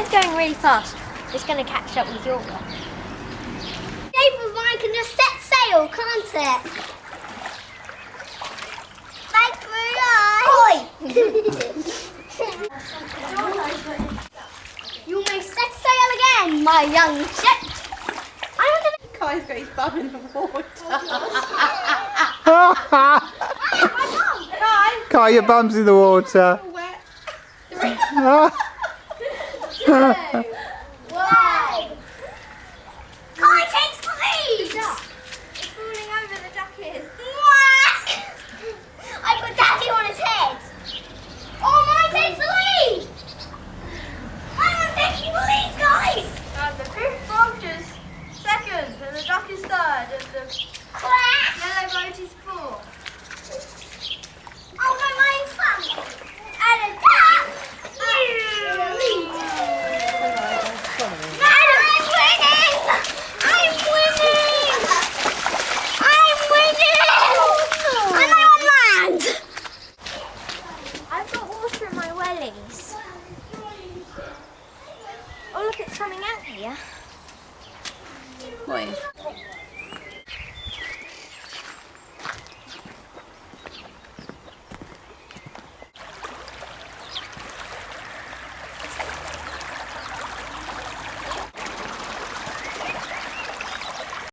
Kai's going really fast. It's going to catch up with your one. David, mine can just set sail, can't it? Thanks for that. You may set sail again, my young ship. Kai's got his bum in the water. Kai, your bum's in the water. Wet.